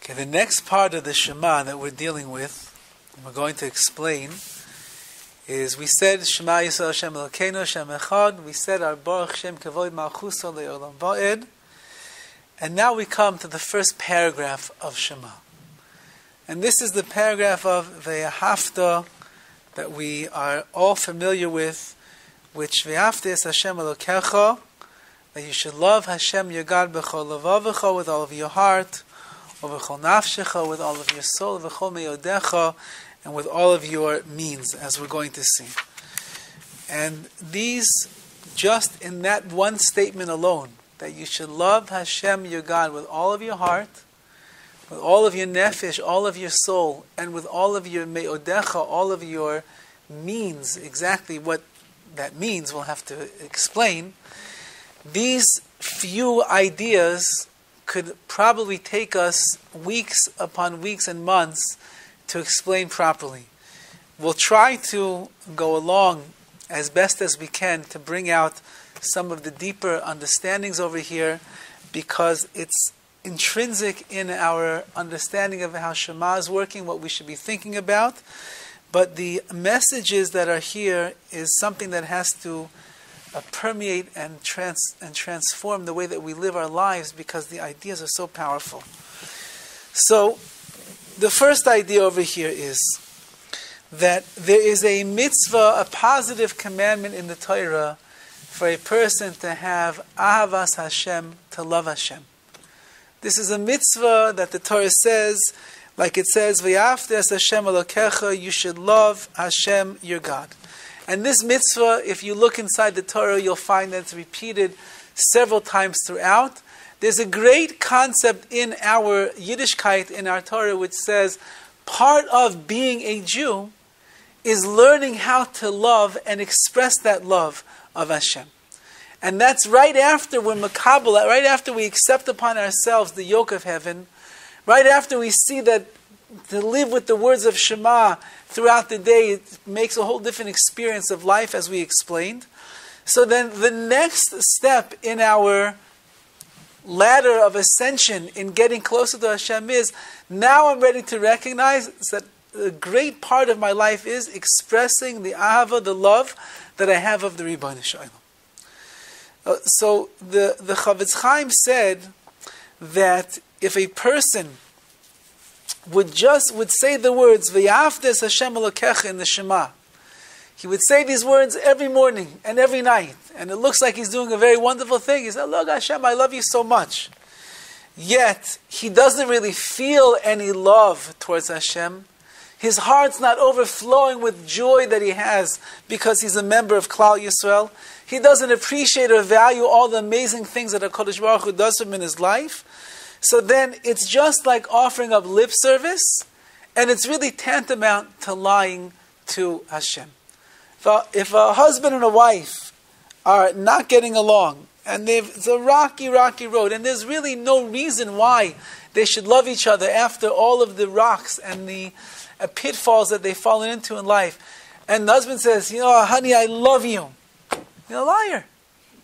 Okay, the next part of the Shema that we're dealing with, and we're going to explain, is we said Shema Yisrael Hashem Elokeinu Hashem Echad. We said our Baruch Shem Kavod Malchuso Le'olam Va'ed. And now we come to the first paragraph of Shema. And this is the paragraph of Ve'ahavta that we are all familiar with, which Ve'ahavta is Hashem Elokecha, that you should love Hashem your God b'chol levavecha, with all of your heart, or b'chol nafshecha, with all of your soul, v'chol meyodecha, and with all of your means, as we're going to see. And these, just in that one statement alone, that you should love Hashem your God with all of your heart, with all of your nefesh, all of your soul, and with all of your meyodecha, all of your means. Exactly what that means we'll have to explain. These few ideas could probably take us weeks upon weeks and months to explain properly. We'll try to go along as best as we can to bring out some of the deeper understandings over here, because it's intrinsic in our understanding of how Shema is working, what we should be thinking about. But the messages that are here is something that has to permeate and transform the way that we live our lives, because the ideas are so powerful. So, the first idea over here is that there is a mitzvah, a positive commandment in the Torah for a person to have ahavas Hashem, to love Hashem. This is a mitzvah that the Torah says, like it says, V'yafte es Hashem Elokecha, you should love Hashem your God. And this mitzvah, if you look inside the Torah, you'll find that it's repeated several times throughout. There's a great concept in our Yiddishkeit, in our Torah, which says part of being a Jew is learning how to love and express that love of Hashem. And that's right after we're makabel, right after we accept upon ourselves the yoke of heaven, right after we see that to live with the words of Shema throughout the day, it makes a whole different experience of life, as we explained. So then the next step in our ladder of ascension in getting closer to Hashem is, now I'm ready to recognize that a great part of my life is expressing the ahava, the love that I have of the Ribbono Shel Olam. So the Chavetz Chaim said that if a person would say the words V'yaftes Hashem Elokecha in the Shema, he would say these words every morning and every night, and it looks like he's doing a very wonderful thing. He said, "Look, Hashem, I love you so much." Yet he doesn't really feel any love towards Hashem. His heart's not overflowing with joy that he has because he's a member of Klal Yisrael. He doesn't appreciate or value all the amazing things that HaKadosh Baruch Hu does for him in his life. So then it's just like offering up lip service, and it's really tantamount to lying to Hashem. If a husband and a wife are not getting along, and it's a rocky road, and there's really no reason why they should love each other after all of the rocks and the pitfalls that they've fallen into in life, and the husband says, honey, I love you. You're a liar.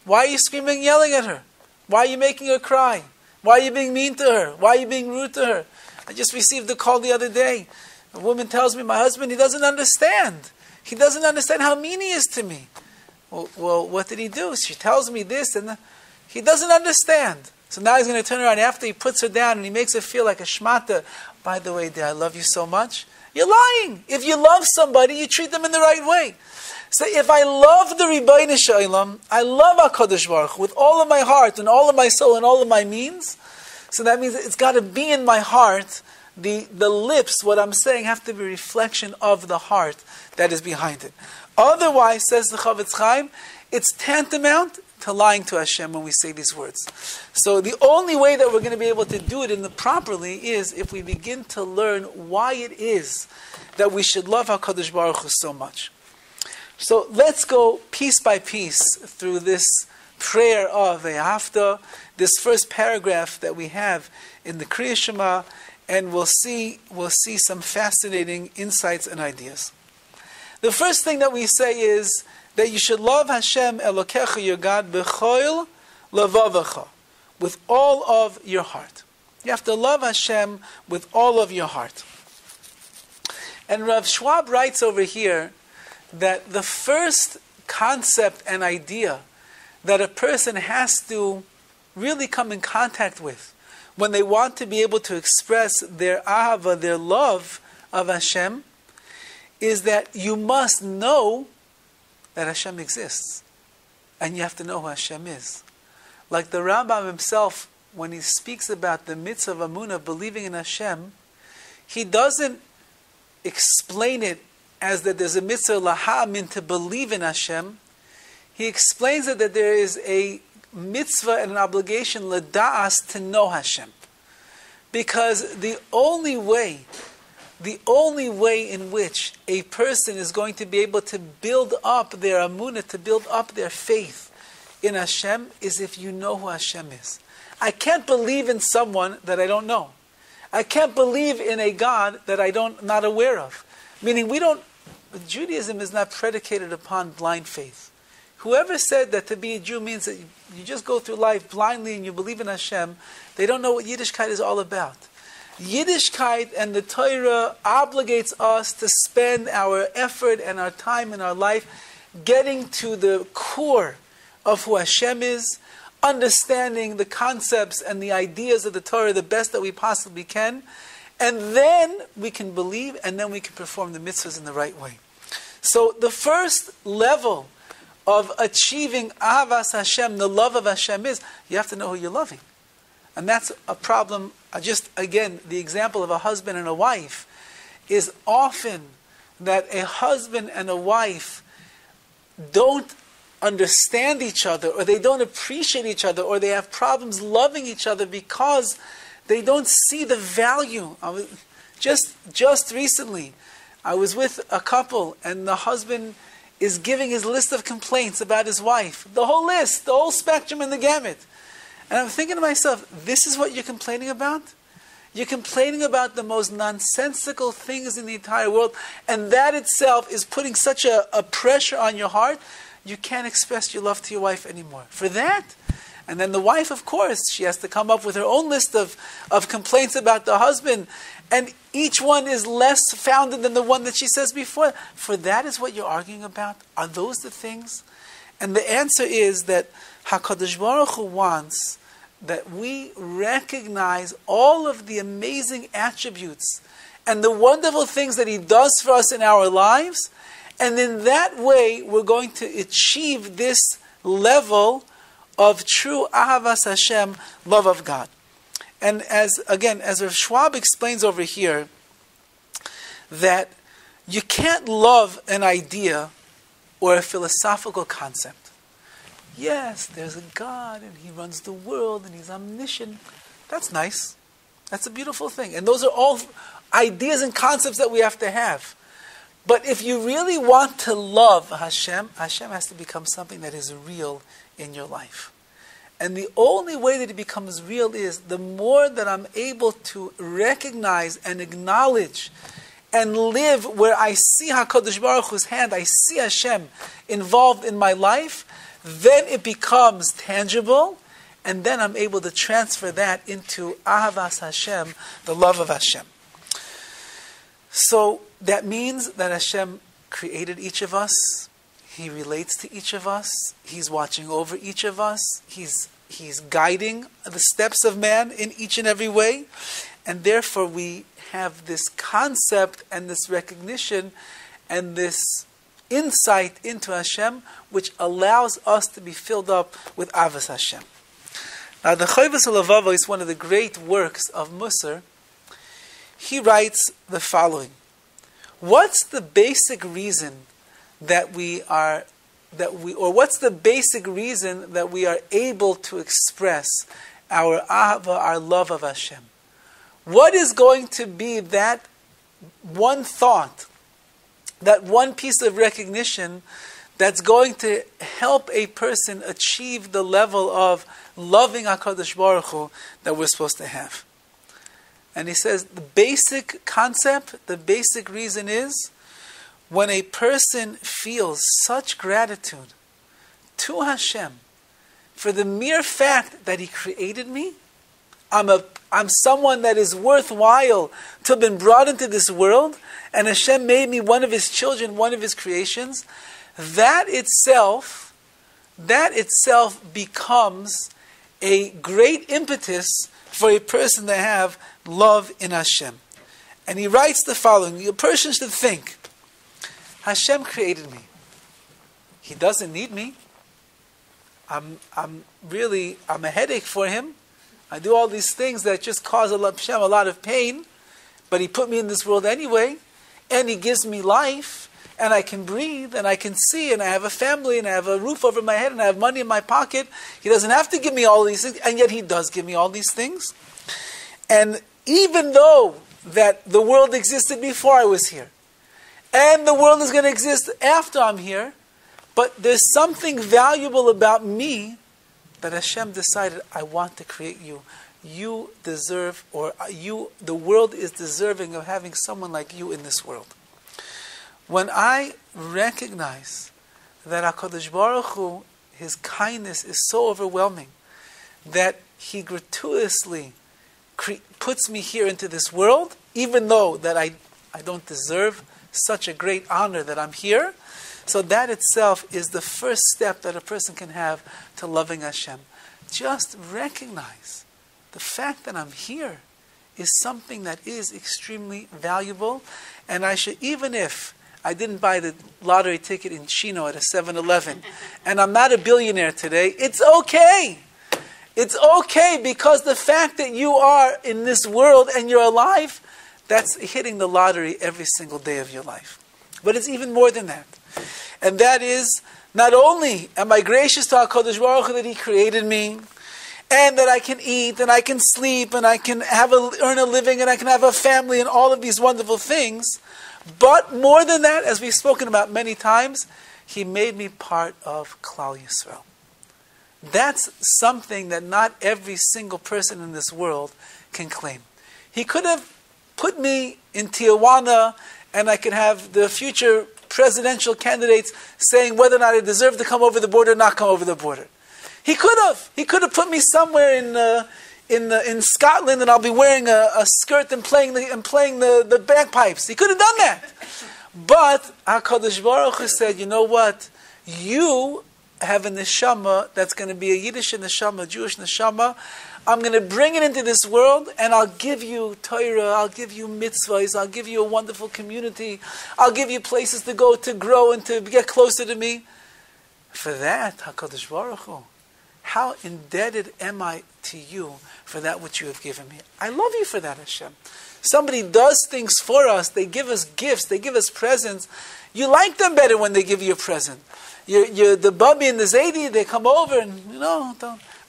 Why are you screaming and yelling at her? Why are you making her cry? Why are you being mean to her? Why are you being rude to her? I just received a call the other day. A woman tells me, my husband, he doesn't understand. He doesn't understand how mean he is to me. Well, what did he do? She tells me this, and he doesn't understand. So now he's going to turn around after he puts her down and he makes her feel like a shmata. By the way, dear, I love you so much. You're lying. If you love somebody, you treat them in the right way. So if I love the Ribbono Shel Olam, I love HaKadosh Baruch Hu with all of my heart and all of my soul and all of my means, so that means it's got to be in my heart. The lips, what I'm saying, have to be a reflection of the heart that is behind it. Otherwise, says the Chavetz Chaim, it's tantamount to lying to Hashem when we say these words. So the only way that we're going to be able to do it properly is if we begin to learn why it is that we should love HaKadosh Baruch Hu so much. So let's go piece by piece through this prayer of Ve'ahavta, this first paragraph that we have in the Kriya Shema, and we'll see some fascinating insights and ideas. The first thing that we say is that you should love Hashem Elokecha, your God, b'chol levavecha, with all of your heart. You have to love Hashem with all of your heart. And Rav Schwab writes over here that the first concept and idea that a person has to really come in contact with when they want to be able to express their ahava, their love of Hashem, is that you must know that Hashem exists. And you have to know who Hashem is. Like the Rambam himself, when he speaks about the mitzvah of Amunah, believing in Hashem, he doesn't explain it as that there's a mitzvah lahamin, to believe in Hashem. He explains it that there is a mitzvah and an obligation lada'as, to know Hashem. Because the only way in which a person is going to be able to build up their amunah, to build up their faith in Hashem, is if you know who Hashem is. I can't believe in someone that I don't know. I can't believe in a God that I'm not aware of. Meaning Judaism is not predicated upon blind faith. Whoever said that to be a Jew means that you just go through life blindly and you believe in Hashem, they don't know what Yiddishkeit is all about. Yiddishkeit and the Torah obligates us to spend our effort and our time in our life getting to the core of who Hashem is, understanding the concepts and the ideas of the Torah the best that we possibly can, and then we can believe, and then we can perform the mitzvahs in the right way. So the first level of achieving Ahavas Hashem, the love of Hashem, is you have to know who you're loving. And that's a problem. Just again, the example of a husband and a wife is often that a husband and a wife don't understand each other, or they don't appreciate each other, or they have problems loving each other because they don't see the value. Just recently, I was with a couple, and the husband is giving his list of complaints about his wife. The whole list, the whole spectrum and the gamut. And I'm thinking to myself, this is what you're complaining about? You're complaining about the most nonsensical things in the entire world, and that itself is putting such a pressure on your heart, you can't express your love to your wife anymore. For that? And then the wife, of course, she has to come up with her own list of complaints about the husband, and each one is less founded than the one that she says before. For that is what you're arguing about? Are those the things? And the answer is that HaKadosh Baruch Hu wants that we recognize all of the amazing attributes and the wonderful things that He does for us in our lives, and in that way we're going to achieve this level of true Ahavas Hashem, love of God. And as Rav Schwab explains over here, that you can't love an idea or a philosophical concept. Yes, there's a God and He runs the world and He's omniscient. That's nice. That's a beautiful thing. And those are all ideas and concepts that we have to have. But if you really want to love Hashem, Hashem has to become something that is real in your life. And the only way that it becomes real is the more that I'm able to recognize and acknowledge and live where I see HaKadosh Baruch Hu's hand, I see Hashem involved in my life, then it becomes tangible, and then I'm able to transfer that into Ahavas Hashem, the love of Hashem. So that means that Hashem created each of us. He relates to each of us. He's watching over each of us. He's guiding the steps of man in each and every way. And therefore we have this concept and this recognition and this insight into Hashem, which allows us to be filled up with Avos Hashem. Now the Chovos HaLevavos is one of the great works of Musar. He writes the following: what's the basic reason that what's the basic reason that we are able to express our ahava, our love of Hashem? What is going to be that one thought, that one piece of recognition that's going to help a person achieve the level of loving HaKadosh Baruch Hu that we're supposed to have? And he says the basic concept, the basic reason is when a person feels such gratitude to Hashem for the mere fact that He created me, I'm someone that is worthwhile to have been brought into this world, and Hashem made me one of His children, one of His creations. That itself becomes a great impetus for a person to have love in Hashem. And he writes the following: a person should think, Hashem created me. He doesn't need me. I'm a headache for Him. I do all these things that just cause Hashem a lot of pain, but He put me in this world anyway, and He gives me life, and I can breathe, and I can see, and I have a family, and I have a roof over my head, and I have money in my pocket. He doesn't have to give me all these things, and yet He does give me all these things. And even though that the world existed before I was here, and the world is going to exist after I'm here, but there's something valuable about me that Hashem decided, I want to create you. You deserve, the world is deserving of having someone like you in this world. When I recognize that HaKadosh Baruch Hu, His kindness is so overwhelming, that He gratuitously puts me here into this world, even though that I don't deserve such a great honor that I'm here, so that itself is the first step that a person can have to loving Hashem. Just recognize the fact that I'm here is something that is extremely valuable, and I should, even if I didn't buy the lottery ticket in Chino at a 7-Eleven, and I'm not a billionaire today, it's okay. It's okay, because the fact that you are in this world and you're alive, that's hitting the lottery every single day of your life. But it's even more than that. And that is, not only am I gracious to HaKadosh Baruch Hu that He created me, and that I can eat, and I can sleep, and I can earn a living, and I can have a family, and all of these wonderful things, but more than that, as we've spoken about many times, He made me part of Klal Yisrael. That's something that not every single person in this world can claim. He could have put me in Tijuana, and I could have the future presidential candidates saying whether or not I deserve to come over the border or not come over the border. He could have. He could have put me somewhere in Scotland, and I'll be wearing a skirt and playing the bagpipes. He could have done that. But HaKadosh Baruch Hu said, you know what? You have a neshama that's going to be a Yiddish neshama, a Jewish neshama. I'm going to bring it into this world, and I'll give you Torah, I'll give you mitzvahs, I'll give you a wonderful community, I'll give you places to go to grow and to get closer to me. For that, HaKadosh Baruch Hu, how indebted am I to you for that which you have given me? I love you for that, Hashem. Somebody does things for us, they give us gifts, they give us presents. You like them better when they give you a present. The Bubby and the Zaidi, they come over and,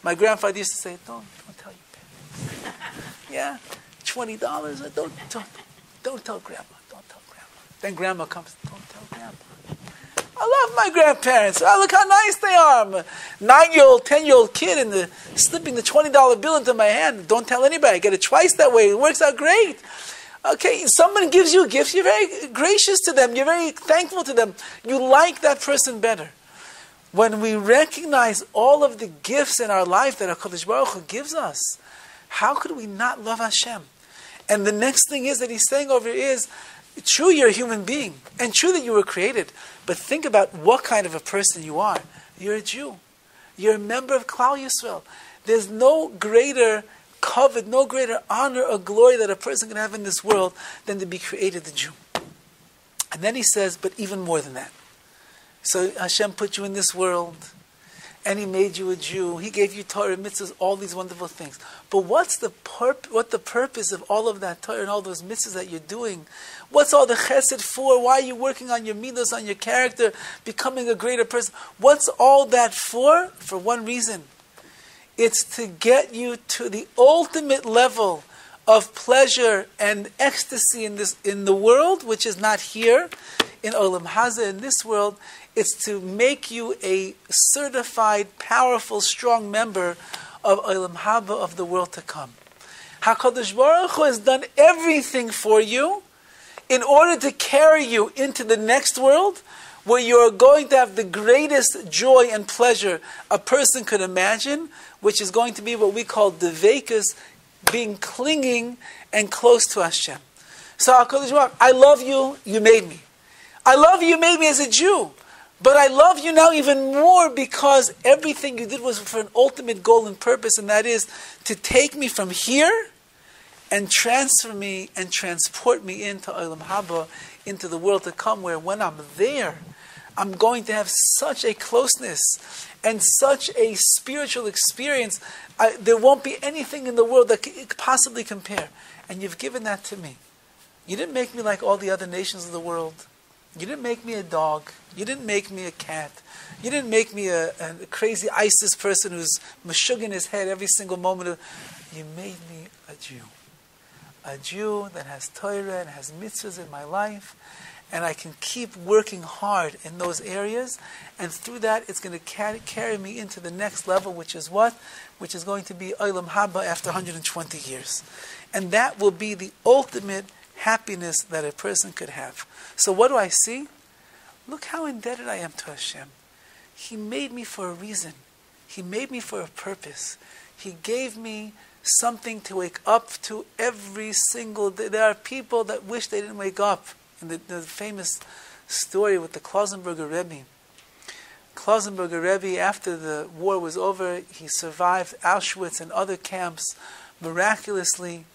my grandfather used to say, don't tell your parents. Yeah, $20, don't tell grandma, don't tell grandma. Then grandma comes, don't tell grandma. I love my grandparents. Oh, look how nice they are. I'm a 9-year-old, 10-year-old kid and slipping the $20 bill into my hand. Don't tell anybody. I get it twice that way. It works out great. Okay, someone gives you a gift. You're very gracious to them. You're very thankful to them. You like that person better. When we recognize all of the gifts in our life that HaKadosh Baruch Hu gives us, how could we not love Hashem? And the next thing is that He's saying over here is, true, you're a human being, and true that you were created, but think about what kind of a person you are. You're a Jew. You're a member of Klal Yisrael. There's no greater covet, no greater honor or glory that a person can have in this world than to be created a Jew. And then he says, but even more than that. So Hashem put you in this world, and He made you a Jew. He gave you Torah, mitzvahs, all these wonderful things. But what the purpose of all of that Torah and all those mitzvahs that you're doing? What's all the chesed for? Why are you working on your midos, on your character, becoming a greater person? What's all that for? For one reason. It's to get you to the ultimate level of pleasure and ecstasy in the world, which is not here, in Olam Hazeh, in this world. It's to make you a certified, powerful, strong member of Olam Haba, of the world to come. HaKadosh Baruch Hu has done everything for you in order to carry you into the next world, where you are going to have the greatest joy and pleasure a person could imagine, which is going to be what we call Devekus, being clinging and close to Hashem. So HaKadosh Baruch Hu, I love you, you made me. I love you, you made me as a Jew. But I love you now even more because everything you did was for an ultimate goal and purpose, and that is to take me from here and transfer me and transport me into Olam Haba, into the world to come, where when I'm there, I'm going to have such a closeness and such a spiritual experience. There won't be anything in the world that could possibly compare. And you've given that to me. You didn't make me like all the other nations of the world. You didn't make me a dog. You didn't make me a cat. You didn't make me a crazy ISIS person who's mashug in his head every single moment. You made me a Jew. A Jew that has Torah and has mitzvahs in my life. And I can keep working hard in those areas. And through that, it's going to carry me into the next level, which is what? Which is going to be Olam Haba after 120 years. And that will be the ultimate happiness that a person could have. So what do I see? Look how indebted I am to Hashem. He made me for a reason. He made me for a purpose. He gave me something to wake up to every single day. There are people that wish they didn't wake up. In the famous story with the Klausenberger Rebbe. Klausenberger Rebbe, after the war was over, he survived Auschwitz and other camps miraculously.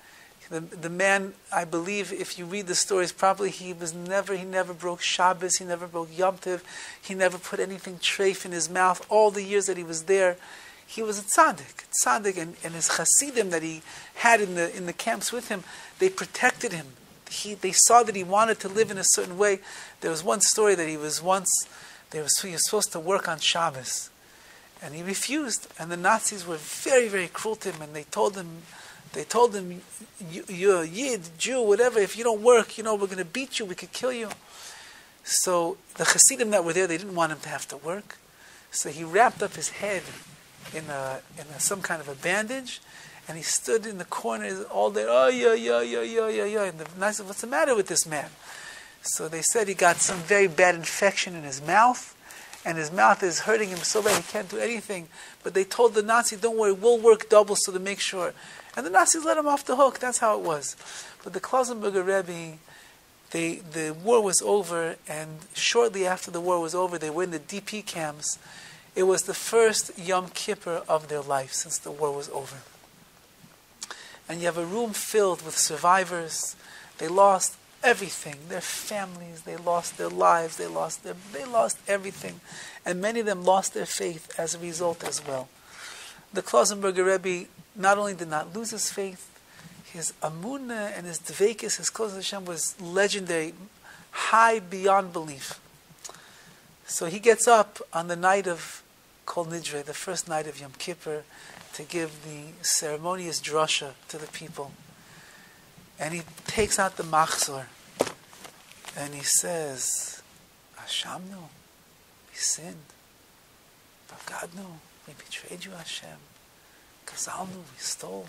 The man, I believe, if you read the stories properly, he never broke Shabbos, he never broke Yom Tov, he never put anything treif in his mouth. All the years that he was there, he was a tzaddik, and his chassidim that he had in the camps with him, they protected him. They saw that he wanted to live in a certain way. There was one story that he was supposed to work on Shabbos, and he refused. And the Nazis were very, very cruel to him, and they told him, you're a Yid, Jew, whatever, if you don't work, we're going to beat you, we could kill you. So the Hasidim that were there, they didn't want him to have to work. So he wrapped up his head in some kind of a bandage, and he stood in the corner all day, and the Nazis said, what's the matter with this man? So they said he got some very bad infection in his mouth, and his mouth is hurting him so bad he can't do anything. But they told the Nazis, don't worry, we'll work double so to make sure. And the Nazis let him off the hook. That's how it was. But the Klausenberger Rebbe, the war was over, and shortly after the war was over, they were in the DP camps. It was the first Yom Kippur of their life since the war was over. And you have a room filled with survivors. They lost everything. Their families, they lost their lives, they lost everything. And many of them lost their faith as a result as well. The Klausenberger Rebbe not only did not lose his faith, his amunah and his dveikis, his closeness to Hashem was legendary, high beyond belief. So he gets up on the night of Kol Nidre, the first night of Yom Kippur, to give the ceremonious drasha to the people. And he takes out the machzor, and he says, Hashamnu, we sinned. Bagadnu, we betrayed you, Hashem. Kazalnu, we stole.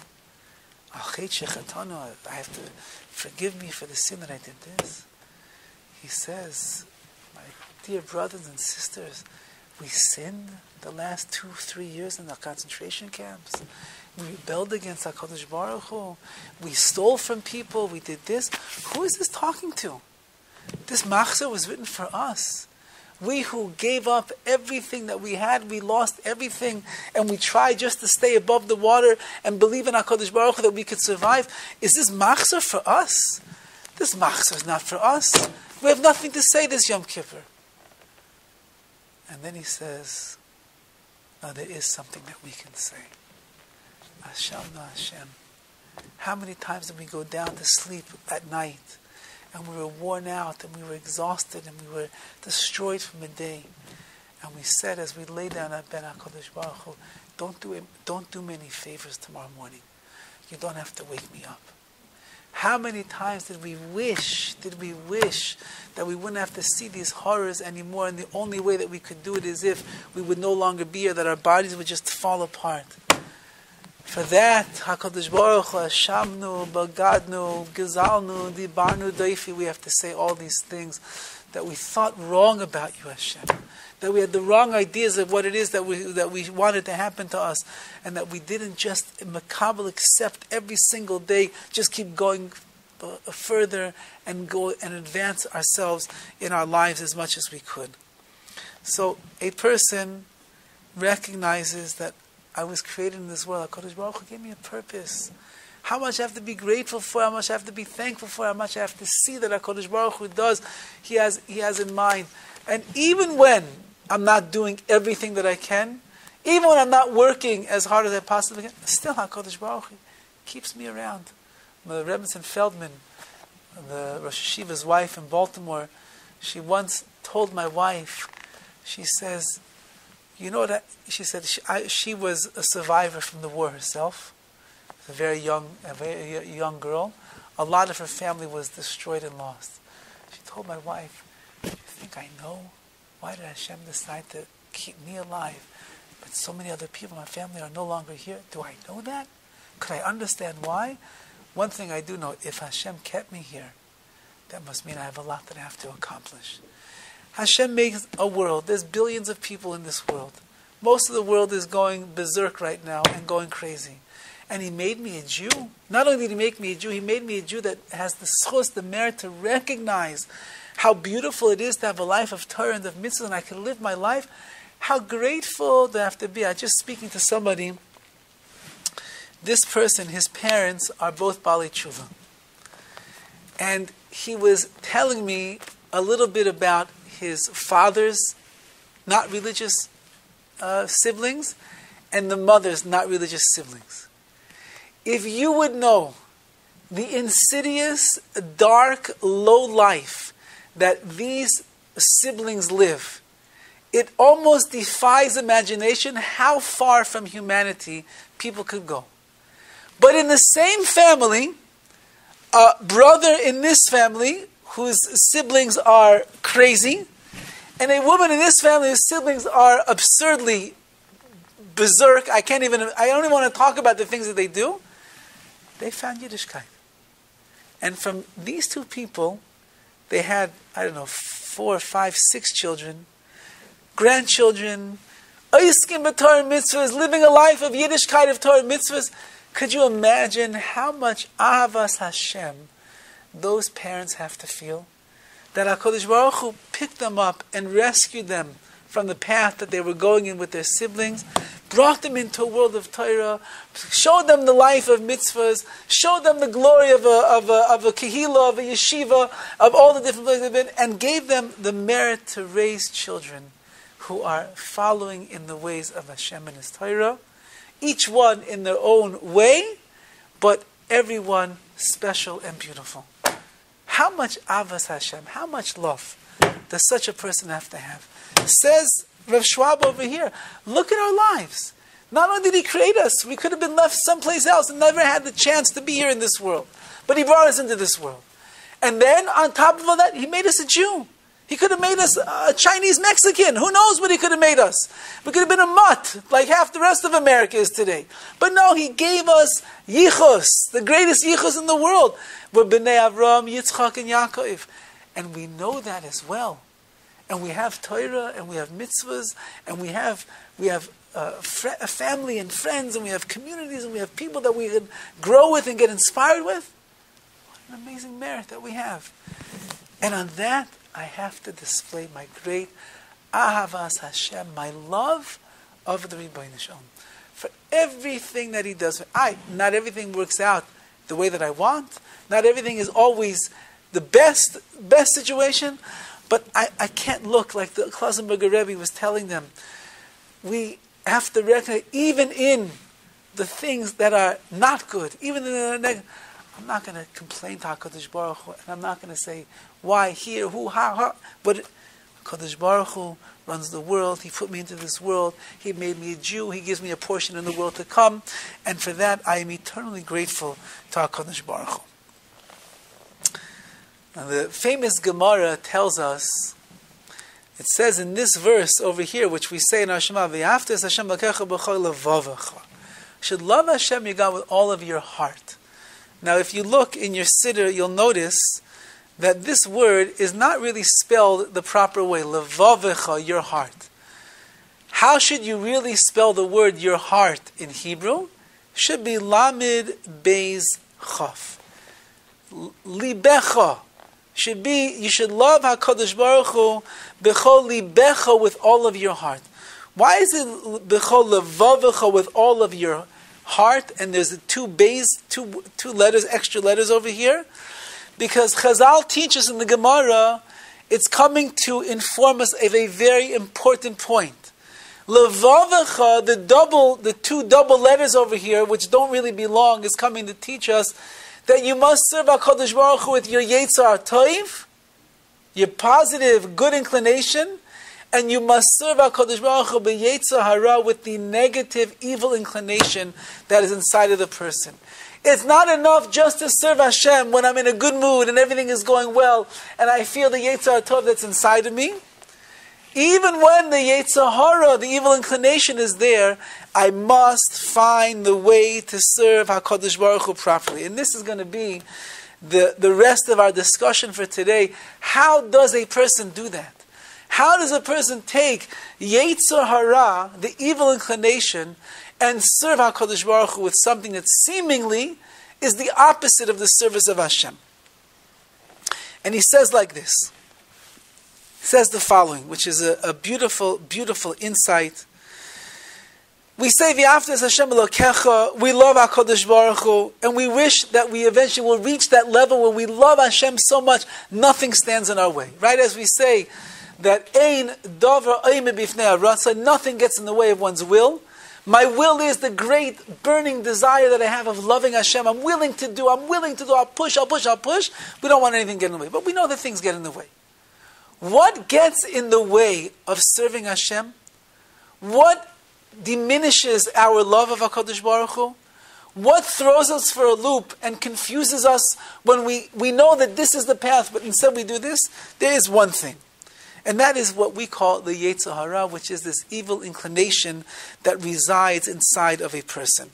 Achet shechatanu, I have to forgive me for the sin that I did this. He says, my dear brothers and sisters, we sinned the last 2-3 years in the concentration camps. We rebelled against HaKadosh Baruch Hu. We stole from people. We did this. Who is this talking to? This machzor was written for us. We who gave up everything that we had, we lost everything, and we tried just to stay above the water and believe in HaKadosh Baruch Hu that we could survive. Is this machzor for us? This machzor is not for us. We have nothing to say this Yom Kippur. And then he says, no, there is something that we can say. Hashem, Hashem. How many times did we go down to sleep at night and we were worn out and we were exhausted and we were destroyed from the day, and we said as we lay down at Ben HaKadosh Baruch Hu, don't do me any favors tomorrow morning. You don't have to wake me up. How many times did we wish that we wouldn't have to see these horrors anymore, and the only way that we could do it is if we would no longer be here, that our bodies would just fall apart. For that, HaKadosh Baruch Hu, Hashamnu, Bagadnu, Gizalnu, Dibarnu, Daifi, we have to say all these things that we thought wrong about you, Hashem. that we had the wrong ideas of what it is that we wanted to happen to us, and that we didn't just makabel accept every single day, just keep going further and go and advance ourselves in our lives as much as we could. So a person recognizes that I was created in this world. HaKadosh Baruch Hu gave me a purpose. How much I have to be grateful for, how much I have to be thankful for, how much I have to see that HaKadosh Baruch Hu does, He has in mind. And even when I'm not doing everything that I can, even when I'm not working as hard as I possibly can, still HaKadosh Baruch Hu keeps me around. The Rebbetzin Feldman, the Rosh Hashiva's wife in Baltimore, she once told my wife, she says, you know that, she said, she was a survivor from the war herself, a very young girl. A lot of her family was destroyed and lost. She told my wife, do you think I know? Why did Hashem decide to keep me alive? But so many other people in my family are no longer here. Do I know that? Could I understand why? One thing I do know, if Hashem kept me here, that must mean I have a lot that I have to accomplish. Hashem makes a world. There's billions of people in this world. Most of the world is going berserk right now and going crazy. And He made me a Jew. Not only did He make me a Jew, He made me a Jew that has the schus, the merit to recognize how beautiful it is to have a life of Torah and of mitzvahs, and I can live my life. How grateful do I have to be? I was just speaking to somebody. This person, his parents are both Baalei Tshuva. And he was telling me a little bit about his father's not religious siblings and the mother's not religious siblings. If you would know the insidious, dark, low life that these siblings live, it almost defies imagination how far from humanity people could go. But in the same family, a brother in this family whose siblings are crazy, and a woman in this family whose siblings are absurdly berserk, I don't even want to talk about the things that they do, they found Yiddishkeit. And from these two people, they had, 4, 5, 6 children, grandchildren, oiskim b'Torah mitzvahs, living a life of Yiddishkeit, of Torah mitzvahs. Could you imagine how much Ahavas Hashem those parents have to feel? That HaKadosh Baruch Hu picked them up and rescued them from the path that they were going in with their siblings, brought them into a world of Torah, showed them the life of mitzvahs, showed them the glory of a kehillah, of a yeshiva, of all the different places they've been, and gave them the merit to raise children who are following in the ways of Hashem and His Torah, each one in their own way, but everyone special and beautiful. How much avas Hashem, how much love does such a person have to have? Says Rav Schwab over here, look at our lives. Not only did He create us, we could have been left someplace else and never had the chance to be here in this world. But He brought us into this world. And then, on top of all that, He made us a Jew. He could have made us a Chinese Mexican. Who knows what He could have made us? We could have been a mutt, like half the rest of America is today. But no, He gave us yichus, the greatest yichus in the world. We're B'nai Avram, Yitzchak, and Yaakov. And we know that as well. And we have Torah, and we have mitzvahs, and we have a family and friends, and we have communities, and we have people that we can grow with and get inspired with. What an amazing merit that we have. And on that, I have to display my great Ahavas Hashem, my love of the Rebbeinu Shalom. For everything that He does. Not everything works out the way that I want. Not everything is always the best situation. But I can't look like the Klausenberger Rebbe was telling them. We have to recognize, even in the things that are not good, even in the negative, I'm not going to complain to HaKadosh Baruch Hu, and I'm not going to say, why, here, who, how, but HaKadosh Baruch Hu runs the world. He put me into this world. He made me a Jew. He gives me a portion in the world to come. And for that, I am eternally grateful to HaKadosh Baruch Hu. Now, the famous Gemara tells us, it says in this verse over here, which we say in our Shema, V'yaftes Hashem l'kecha b'chol levavecha. You should love Hashem your God with all of your heart. Now, if you look in your siddur, you'll notice that this word is not really spelled the proper way, levavecha, your heart. How should you really spell the word your heart in Hebrew? Should be Lamed Beis Chaf. Libecha should be, you should love HaKadosh Baruch Hu bechol libecha, with all of your heart. Why is it bechol levavecha, with all of your heart? And there's two letters, extra letters over here, because Chazal teaches in the Gemara, it's coming to inform us of a very important point. Levavecha, the two double letters over here, which don't really belong, is coming to teach us that you must serve HaKadosh Baruch Hu with your Yetzar Toiv, your positive, good inclination, and you must serve HaKadosh Baruch Hu b'Yetzar Hara, with the negative, evil inclination that is inside of the person. It's not enough just to serve Hashem when I'm in a good mood and everything is going well, and I feel the Yetzar Tov that's inside of me. Even when the Yetzar Hara, the evil inclination, is there, I must find the way to serve HaKadosh Baruch Hu properly. And this is going to be the rest of our discussion for today. How does a person do that? How does a person take Yetzar Hara, the evil inclination, and serve HaKadosh Baruch Hu with something that seemingly is the opposite of the service of Hashem? And he says like this. He says the following, which is a beautiful, beautiful insight. We say, V'aftas Hashem Elokecha, we love HaKadosh Baruch Hu, and we wish that we eventually will reach that level where we love Hashem so much, nothing stands in our way. Right? As we say, that Ein Dover Oime Bifnei Haratza, nothing gets in the way of one's will. My will is the great burning desire that I have of loving Hashem. I'm willing to do, I'll push. We don't want anything to get in the way. But we know that things get in the way. What gets in the way of serving Hashem? What diminishes our love of HaKadosh Baruch Hu? What throws us for a loop and confuses us when we know that this is the path, but instead we do this? There is one thing. And that is what we call the Yetzar Hara, which is this evil inclination that resides inside of a person.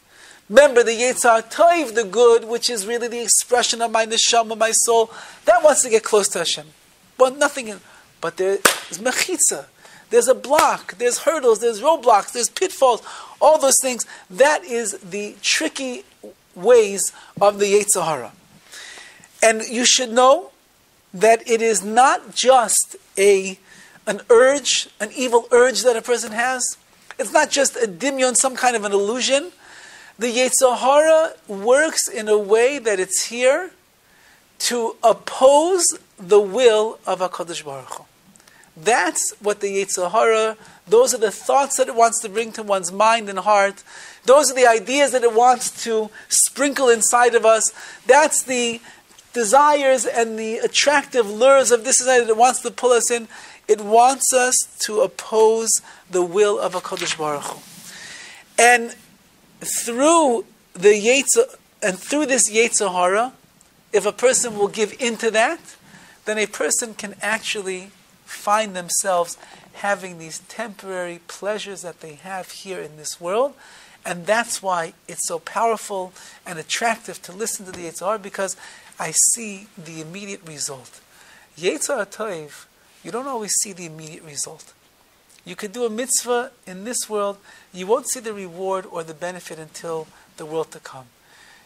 Remember, the Yetzar Tov, the good, which is really the expression of my neshama, my soul, that wants to get close to Hashem. But there's mechitza, there's a block, there's hurdles, there's roadblocks, there's pitfalls, all those things. That is the tricky ways of the Yetzar Hara. And you should know that it is not just an urge, an evil urge that a person has. It's not just a dimyon, some kind of an illusion. The Yetzar Hara works in a way that it's here to oppose the will of HaKadosh Baruch Hu. That's what the Yetzar Hara, those are the thoughts that it wants to bring to one's mind and heart. Those are the ideas that it wants to sprinkle inside of us. That's the desires and the attractive lures of this desire that it wants to pull us in. It wants us to oppose the will of HaKadosh Baruch Hu. And through this Yetzar Hara, if a person will give into that, then a person can actually find themselves having these temporary pleasures that they have here in this world. And that's why it's so powerful and attractive to listen to the Yetzar Hara, because I see the immediate result. Yetzar Tov, you don't always see the immediate result. You could do a mitzvah in this world, you won't see the reward or the benefit until the world to come.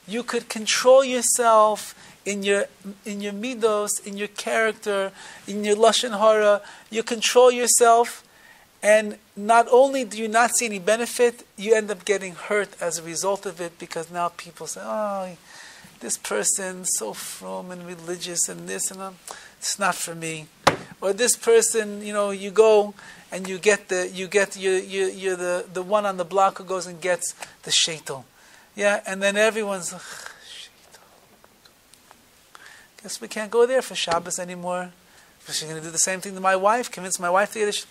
You could control yourself in your midos, in your character, in your lashon hara. You control yourself, and not only do you not see any benefit, you end up getting hurt as a result of it, because now people say, "Oh, this person's so frum and religious and this and that. It's not for me." Or this person, you go and you're the one on the block who goes and gets the sheitel. Yeah, and then everyone's like, sheitel. Guess we can't go there for Shabbos anymore. She's going to do the same thing to my wife, convince my wife to get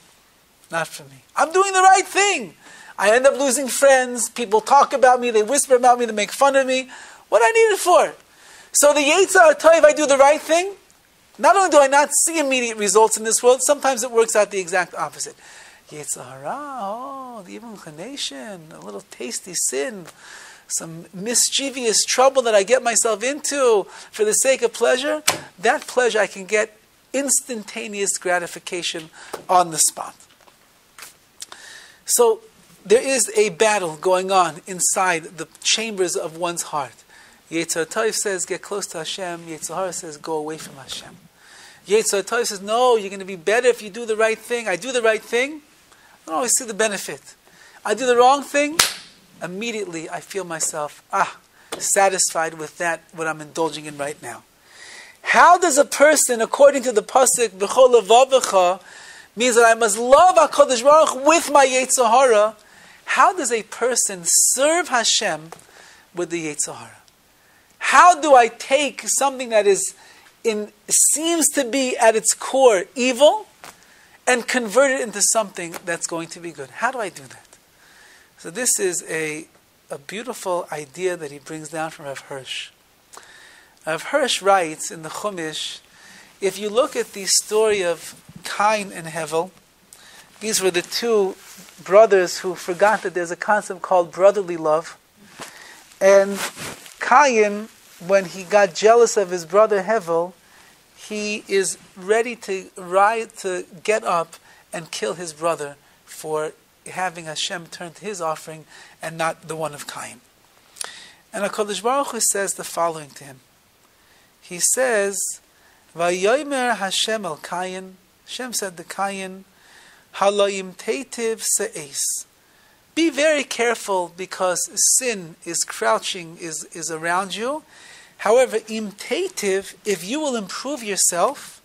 not for me. I'm doing the right thing. I end up losing friends. People talk about me. They whisper about me. They make fun of me. What I need it for? So the Yetzar Tov, if I do the right thing, not only do I not see immediate results in this world, sometimes it works out the exact opposite. Yetzar Hara, the evil inclination, a little tasty sin, some mischievous trouble that I get myself into for the sake of pleasure, that pleasure I can get instantaneous gratification on the spot. So there is a battle going on inside the chambers of one's heart. Yetzer Tov says, get close to Hashem. Yetzer Hara says, go away from Hashem. Yetzer Tov says, no, you're going to be better if you do the right thing. I do the right thing, I don't always see the benefit. I do the wrong thing, immediately I feel myself, satisfied with that, what I'm indulging in right now. How does a person, according to the pasuk, B'chol levavecha, means that I must love HaKadosh Baruch Hu with my Yetzer Hara? How does a person serve Hashem with the Yetzer Hara? How do I take something that seems to be at its core evil and convert it into something that's going to be good? How do I do that? So this is a beautiful idea that he brings down from Rav Hirsch. Rav Hirsch writes in the Chumash, if you look at the story of Cain and Hevel, these were the two brothers who forgot that there's a concept called brotherly love. And Cain, when he got jealous of his brother Hevel, he is ready to get up and kill his brother for having Hashem turn to his offering and not the one of Cain. And HaKadosh Baruch Hu says the following to him. He says, Vayomer Hashem el Cain, Hashem said to Cain, Haloim teitiv se'es. Be very careful because sin is crouching, is around you. However, im teitiv, if you will improve yourself,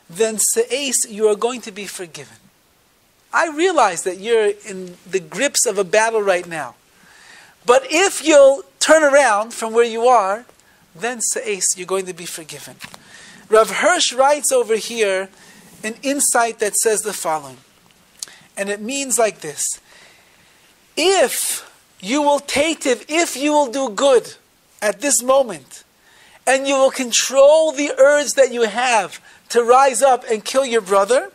then se'es, you are going to be forgiven. I realize that you're in the grips of a battle right now. But if you'll turn around from where you are, then se'es, you're going to be forgiven. Rav Hirsch writes over here an insight that says the following. And it means like this. If you will teitiv, if you will do good at this moment, and you will control the urge that you have to rise up and kill your brother,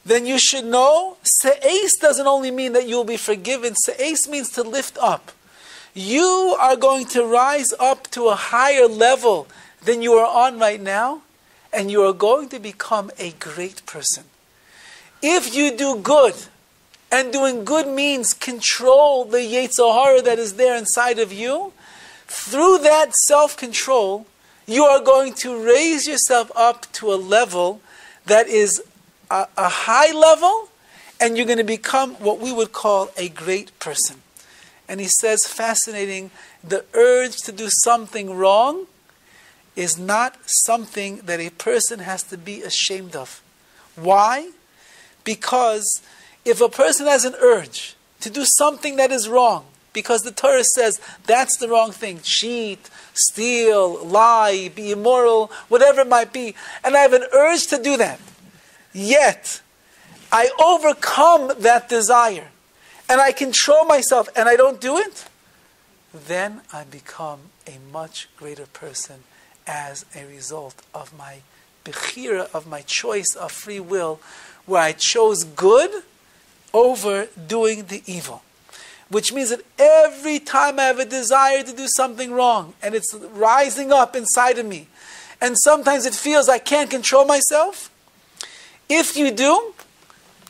then you should know, se'es doesn't only mean that you will be forgiven, se'es means to lift up. You are going to rise up to a higher level than you are on right now, and you are going to become a great person. If you do good, and doing good means control the Yetzer Hara that is there inside of you, through that self-control, you are going to raise yourself up to a level that is a high level, and you're going to become what we would call a great person. And he says, fascinating, the urge to do something wrong is not something that a person has to be ashamed of. Why? Because if a person has an urge to do something that is wrong, because the Torah says that's the wrong thing, cheat, steal, lie, be immoral, whatever it might be, and I have an urge to do that, yet I overcome that desire, and I control myself, and I don't do it, then I become a much greater person as a result of my bechira, of my choice of free will, where I chose good over doing the evil. Which means that every time I have a desire to do something wrong, and it's rising up inside of me, and sometimes it feels I can't control myself, if you do,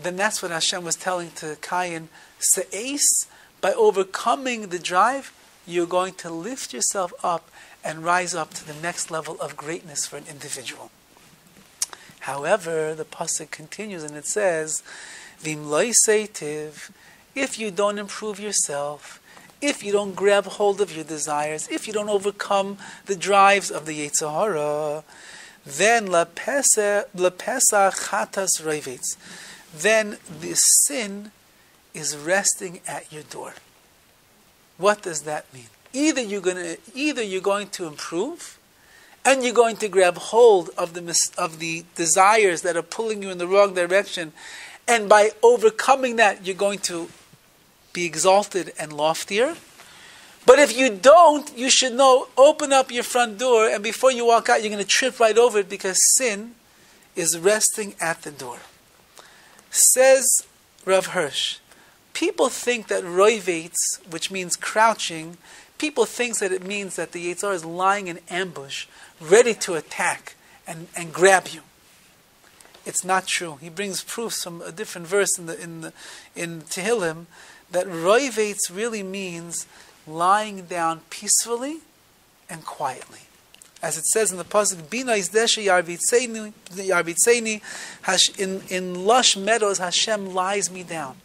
then that's what Hashem was telling to Cain, se'es, by overcoming the drive, you're going to lift yourself up and rise up to the next level of greatness for an individual. However, the pasuk continues and it says, V'im lo yiseitiv, if you don't improve yourself, if you don't grab hold of your desires, if you don't overcome the drives of the Yetzer Hara, then lepesach chatas roivetz, then the sin is resting at your door. What does that mean? Either you're going to improve, and you're going to grab hold of the desires that are pulling you in the wrong direction, and by overcoming that, you're going to be exalted and loftier. But if you don't, you should know, open up your front door, and before you walk out, you're going to trip right over it because sin is resting at the door. Says Rav Hirsch, people think that roivetz, which means crouching, people think that it means that the Yetzer Hara is lying in ambush, ready to attack and grab you. it's not true. He brings proofs from a different verse in Tehillim that roivetz really means lying down peacefully and quietly. As it says in the pasuk, Bina izdesha yarbitzeni, in lush meadows Hashem lies me down.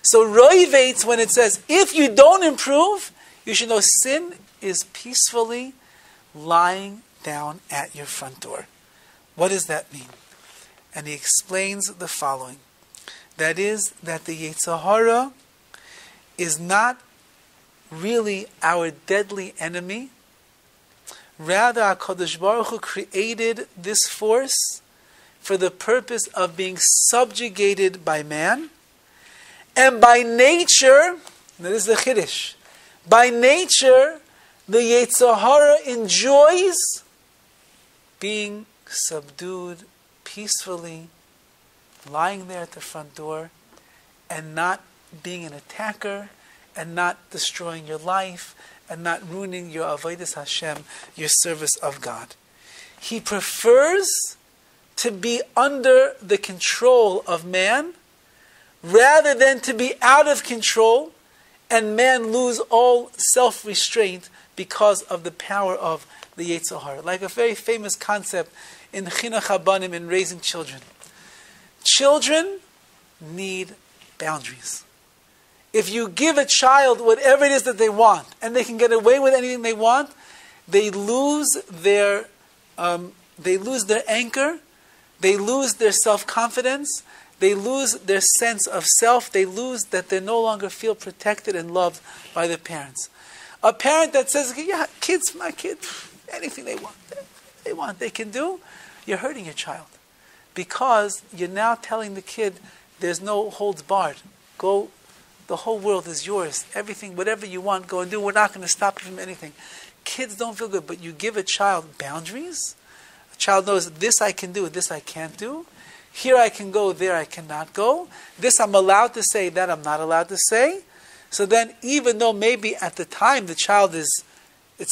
So roivetz, when it says, if you don't improve, you should know sin is peacefully lying down at your front door. What does that mean? And he explains the following. That is, that the Yetzer Hara is not really our deadly enemy. Rather, HaKadosh Baruch Hu created this force for the purpose of being subjugated by man. And by nature, that is the Chiddush, by nature, the Yetzer Hara enjoys being subdued peacefully, lying there at the front door, and not being an attacker, and not destroying your life, and not ruining your avodas Hashem, your service of God. He prefers to be under the control of man, rather than to be out of control, and man lose all self-restraint because of the power of the Yetzer Hara. Like a very famous concept in Chinuch Habanim, in raising children. Children need boundaries. If you give a child whatever it is that they want, and they can get away with anything they want, they lose their anchor, they lose their self-confidence, they lose their sense of self, they lose that they no longer feel protected and loved by their parents. A parent that says, yeah, kids, my kid, anything they want, they can do, you're hurting your child. Because you're now telling the kid, there's no holds barred. Go, the whole world is yours. Everything, whatever you want, go and do. We're not going to stop you from anything. Kids don't feel good, but you give a child boundaries. A child knows, this I can do, this I can't do. Here I can go, there I cannot go. This I'm allowed to say, that I'm not allowed to say. So then, even though maybe at the time it's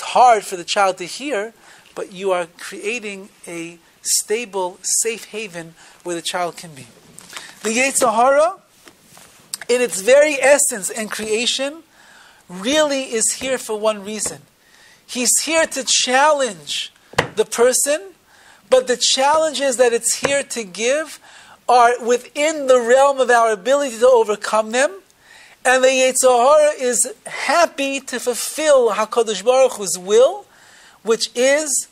hard for the child to hear, but you are creating a stable, safe haven where the child can be. The Yetzer Hara, in its very essence and creation, really is here for one reason. He's here to challenge the person, but the challenges that it's here to give are within the realm of our ability to overcome them. And the Yetzer Hara is happy to fulfill HaKadosh Baruch Hu's will, which is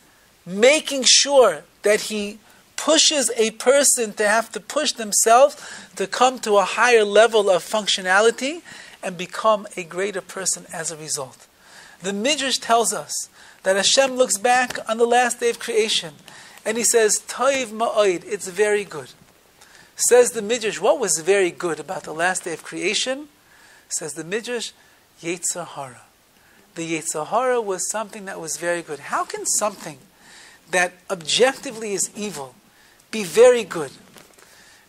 making sure that he pushes a person to have to push themselves to come to a higher level of functionality and become a greater person as a result. The Midrash tells us that Hashem looks back on the last day of creation and he says, Toiv ma'od, it's very good. Says the Midrash, what was very good about the last day of creation? Says the Midrash, Yetzer Hara. The Yetzer Hara was something that was very good. How can something that objectively is evil be very good?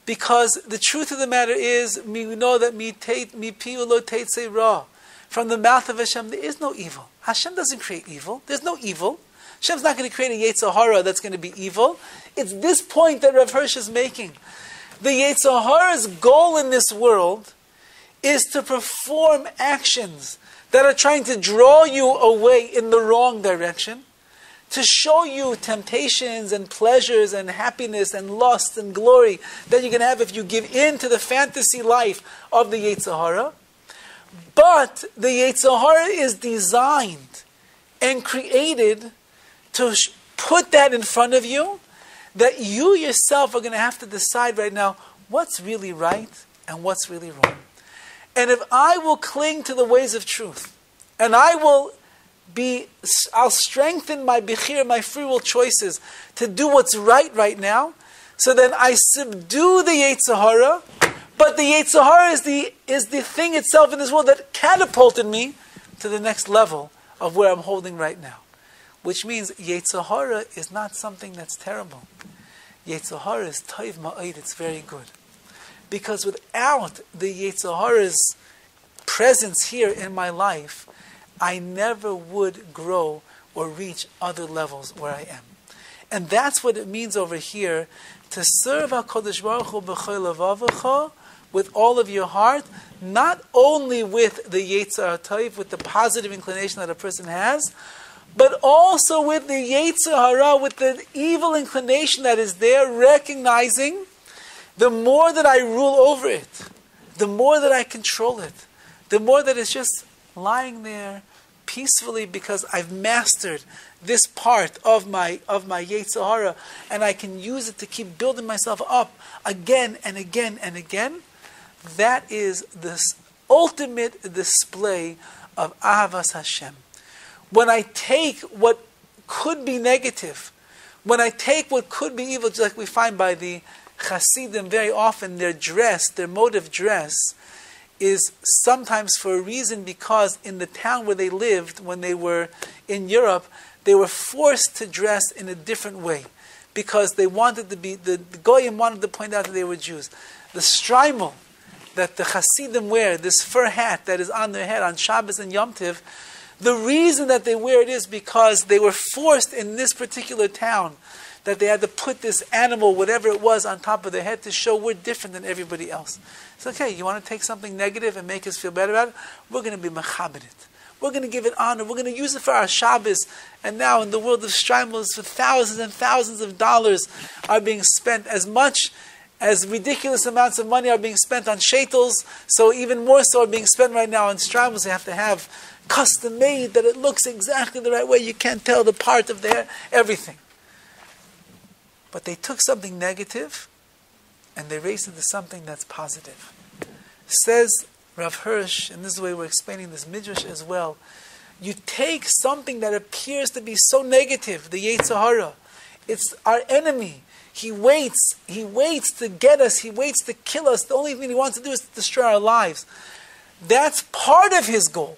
Because the truth of the matter is, we know that from the mouth of Hashem there is no evil. Hashem doesn't create evil. There's no evil. Hashem's not going to create a Yetzer Hara that's going to be evil. It's this point that Rav Hirsch is making. The Yetzer Hara's goal in this world is to perform actions that are trying to draw you away in the wrong direction, to show you temptations and pleasures and happiness and lust and glory that you can have if you give in to the fantasy life of the Yetzer Hara. But the Yetzer Hara is designed and created to put that in front of you, that you yourself are going to have to decide right now what's really right and what's really wrong. And if I will cling to the ways of truth, and I'll strengthen my bichir, my free will choices to do what's right now, so then I subdue the Yetzer Hara, but the Yetzer Hara is the thing itself in this world that catapulted me to the next level of where I'm holding right now. Which means Yetzer Hara is not something that's terrible. Yetzer Hara is toiv ma'od, it's very good. Because without the Yetzer Hara's presence here in my life, I never would grow or reach other levels where I am. And that's what it means over here, to serve HaKadosh Baruch Hu b'chol levavecha, with all of your heart, not only with the Yetzer HaTov, with the positive inclination that a person has, but also with the Yetzer Hara, with the evil inclination that is there, recognizing the more that I rule over it, the more that I control it, the more that it's just lying there peacefully because I've mastered this part of my Yetzer Hara, and I can use it to keep building myself up again and again and again. That is this ultimate display of Ahavas Hashem. When I take what could be negative, when I take what could be evil, just like we find by the Hasidim very often, their dress, their mode of dress, is sometimes for a reason because in the town where they lived, when they were in Europe, they were forced to dress in a different way because they wanted to be, the Goyim wanted to point out that they were Jews. The shtreimel that the Hasidim wear, this fur hat that is on their head on Shabbos and Yom Tov, the reason that they wear it is because they were forced in this particular town that they had to put this animal, whatever it was, on top of their head to show we're different than everybody else. It's okay, you want to take something negative and make us feel better about it? We're going to be machabed it. We're going to give it honor. We're going to use it for our Shabbos. And now in the world of shtreimels, for thousands and thousands of dollars are being spent, as much as ridiculous amounts of money are being spent on shaitels, so even more so are being spent right now on shtreimels. They have to have custom made that it looks exactly the right way. You can't tell the part of their everything. But they took something negative and they raised it into something that's positive. Says Rav Hirsch, and this is the way we're explaining this midrash as well, you take something that appears to be so negative, the Yetzer Hara, it's our enemy. He waits to get us, he waits to kill us. The only thing he wants to do is to destroy our lives. That's part of his goal.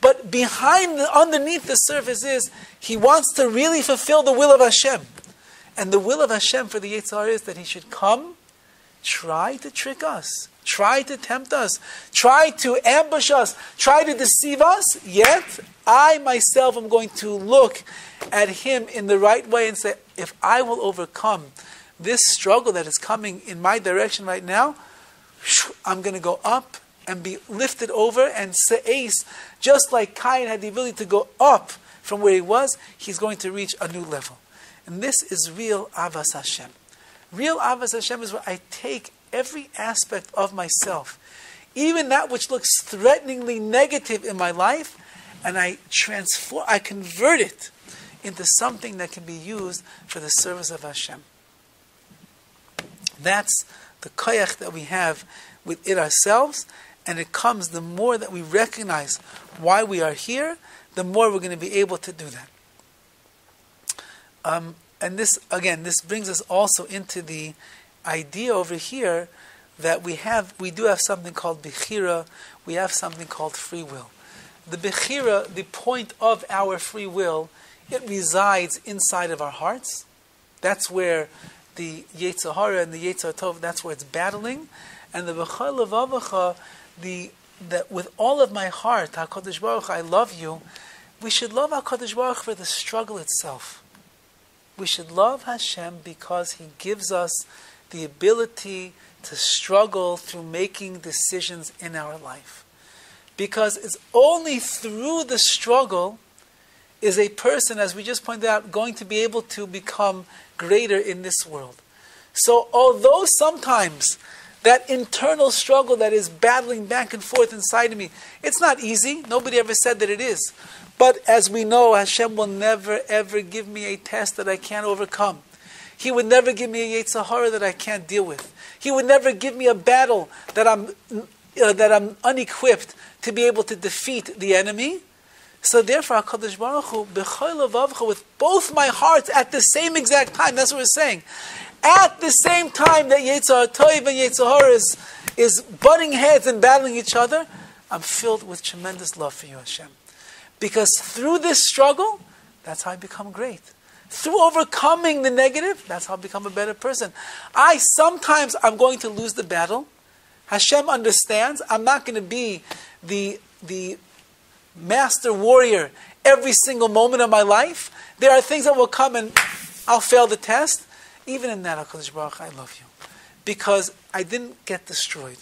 But underneath the surface is, he wants to really fulfill the will of Hashem. And the will of Hashem for the Yetzer Hara is that he should come, try to trick us, try to tempt us, try to ambush us, try to deceive us, yet I myself am going to look at him in the right way and say, if I will overcome this struggle that is coming in my direction right now, I'm going to go up and be lifted over, and se'es, just like Cain had the ability to go up from where he was, he's going to reach a new level. And this is real Avas Hashem. Real Avas Hashem is where I take every aspect of myself, even that which looks threateningly negative in my life, and I convert it into something that can be used for the service of Hashem. That's the koyach that we have with it ourselves, and it comes the more that we recognize why we are here, the more we're going to be able to do that. And this brings us also into the idea over here that we do have something called bechira, we have something called free will. The bechira, the point of our free will, it resides inside of our hearts. That's where the Yetzer Hara and the Yetzer Tov, that's where it's battling. And the b'chol levavecha, that with all of my heart, HaKadosh Baruch Hu, I love you. We should love HaKadosh Baruch Hu for the struggle itself. We should love Hashem because He gives us the ability to struggle through making decisions in our life. Because it's only through the struggle is a person, as we just pointed out, going to be able to become greater in this world. So although sometimes that internal struggle that is battling back and forth inside of me, it's not easy. Nobody ever said that it is. But as we know, Hashem will never ever give me a test that I can't overcome. He would never give me a Yetzer Hara that I can't deal with. He would never give me a battle that I'm unequipped to be able to defeat the enemy. So therefore, HaKadosh Baruch Hu, b'chol levavecha, with both my hearts at the same exact time, that's what we're saying. At the same time that Yetzer Tov and Yetzer Hara is butting heads and battling each other, I'm filled with tremendous love for you, Hashem. Because through this struggle, that's how I become great. Through overcoming the negative, that's how I become a better person. Sometimes I'm going to lose the battle. Hashem understands. I'm not going to be the master warrior every single moment of my life. There are things that will come and I'll fail the test. Even in that, HaKadosh Baruch Hu, I love you. Because I didn't get destroyed.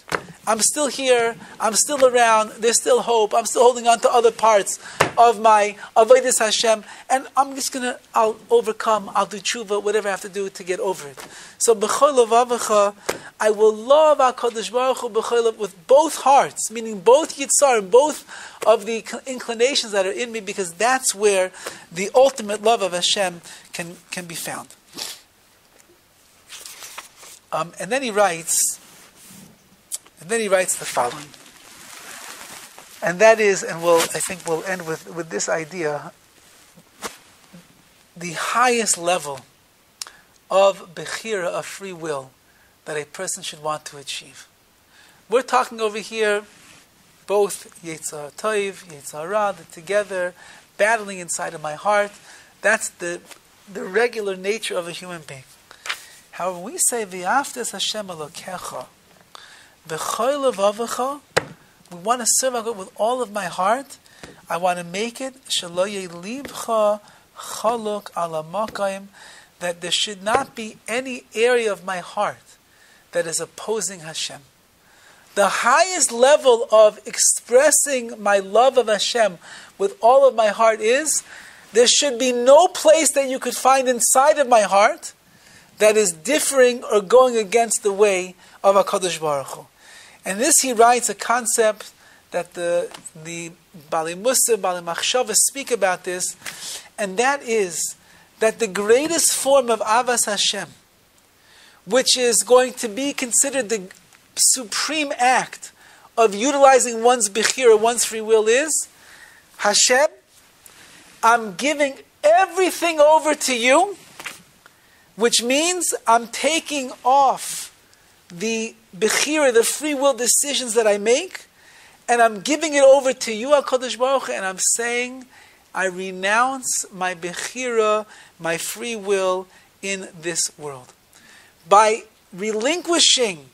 I'm still here. I'm still around. There's still hope. I'm still holding on to other parts of my Avodas Hashem. And I'll overcome. I'll do tshuva, whatever I have to do to get over it. So, b'chol levavecha, I will love HaKadosh Baruch Hu b'chol with both hearts, meaning both yitzar and both of the inclinations that are in me, because that's where the ultimate love of Hashem can be found. And then he writes the following, and that is, and I think we'll end with this idea: the highest level of bechira, of free will, that a person should want to achieve. We're talking over here, both Yetzar Toiv, Yetzar Ra, together, battling inside of my heart. That's the regular nature of a human being. However, we say v'yaftes Hashem Elokecha v'chol levavecha. We want to serve our God with all of my heart. I want to make it shelo yelibcha chaluk ala makayim, that there should not be any area of my heart that is opposing Hashem. The highest level of expressing my love of Hashem with all of my heart is, there should be no place that you could find inside of my heart that is differing or going against the way of HaKadosh Baruch Hu. And this, he writes a concept that the Bali Musar, Bali Machshava speak about this, and that is that the greatest form of Avas Hashem, which is going to be considered the supreme act of utilizing one's bechira, one's free will, is, Hashem, I'm giving everything over to you, which means I'm taking off the bechira, the free will decisions that I make, and I'm giving it over to you, HaKadosh Baruch Hu, and I'm saying, I renounce my bechira, my free will in this world. By relinquishing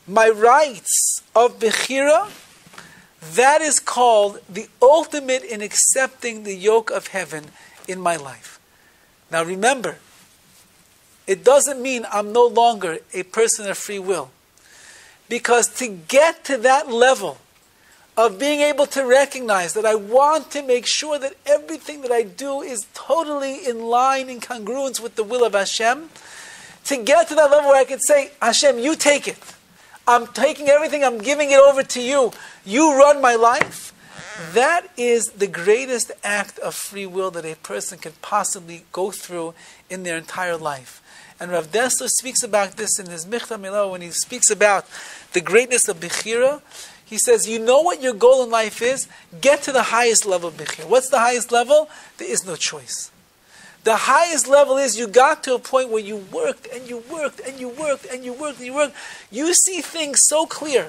my rights of bechira, that is called the ultimate in accepting the yoke of heaven in my life. Now remember, it doesn't mean I'm no longer a person of free will. Because to get to that level of being able to recognize that I want to make sure that everything that I do is totally in line, in congruence with the will of Hashem, to get to that level where I can say, Hashem, you take it. I'm taking everything, I'm giving it over to you. You run my life. That is the greatest act of free will that a person can possibly go through in their entire life. And Rav Dessler speaks about this in his Michta Milah when he speaks about the greatness of Bechira. He says, you know what your goal in life is? Get to the highest level of Bechira. What's the highest level? There is no choice. The highest level is you got to a point where you worked and you worked and you worked and you worked and you worked. You see things so clear.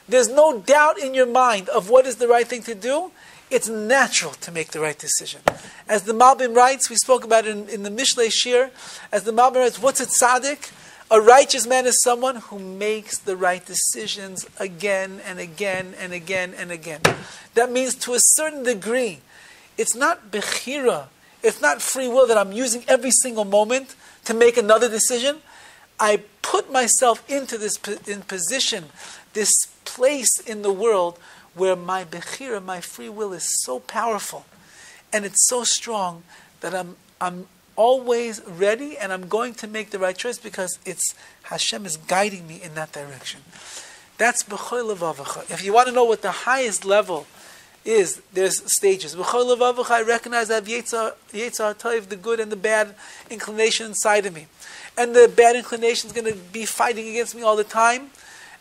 There's no doubt in your mind of what is the right thing to do. It's natural to make the right decision. As the Malbim writes, we spoke about it in the Mishlei Shir, as the Malbim writes, what's a tzaddik? A righteous man is someone who makes the right decisions again and again and again and again. That means to a certain degree, it's not bechira, it's not free will that I'm using every single moment to make another decision. I put myself into this position, this place in the world where my bechira, my free will is so powerful and it's so strong that I'm always ready and I'm going to make the right choice because it's Hashem is guiding me in that direction. That's b'chol levavecha. If you want to know what the highest level is, there's stages. B'chol levavecha, I recognize I have Yetzar Tov, the good and the bad inclination inside of me. And the bad inclination is going to be fighting against me all the time.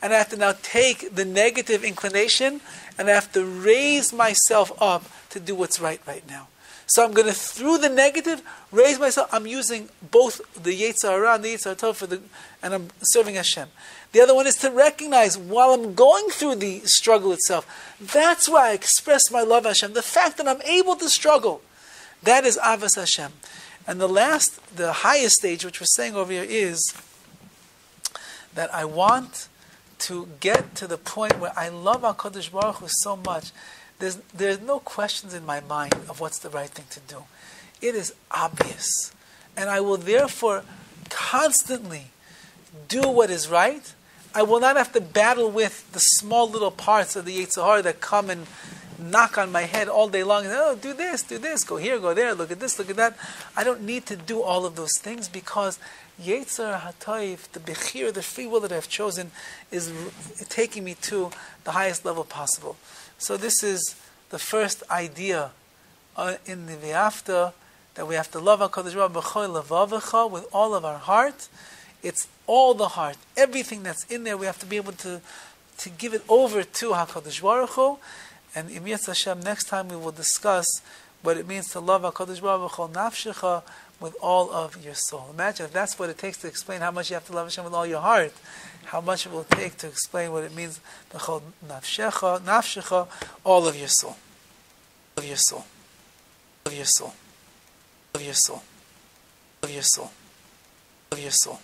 And I have to now take the negative inclination and I have to raise myself up to do what's right now. So I'm going to, through the negative, raise myself. I'm using both the Yetzar Ra and the Yetzar Tov and I'm serving Hashem. The other one is to recognize while I'm going through the struggle itself, that's why I express my love Hashem. The fact that I'm able to struggle, that is Avas Hashem. And the highest stage, which we're saying over here, is that I want to get to the point where I love HaKadosh Baruch Hu so much. There's no questions in my mind of what's the right thing to do. It is obvious. and I will therefore constantly do what is right. I will not have to battle with the small little parts of the Yetzer Hara that come and knock on my head all day long. And, oh, do this, go here, go there, look at this, look at that. I don't need to do all of those things because Yetzer HaToiv, the Bechir, the free will that I've chosen, is taking me to the highest level possible. So this is the first idea in the Ve'afta, that we have to love HaKadosh Baruch Hu b'chol levavecha, with all of our heart. It's all the heart. Everything that's in there, we have to be able to give it over to HaKadosh Baruch Hu. And in Yetz Hashem, next time we will discuss what it means to love HaKadosh Baruch Hu b'chol nafshecha, with all of your soul. Imagine if that's what it takes to explain how much you have to love Hashem with all your heart, how much it will take to explain what it means b'chol nafshecha, all of your soul. Of your soul. Of your soul. Of your soul. Of your soul. Of your soul.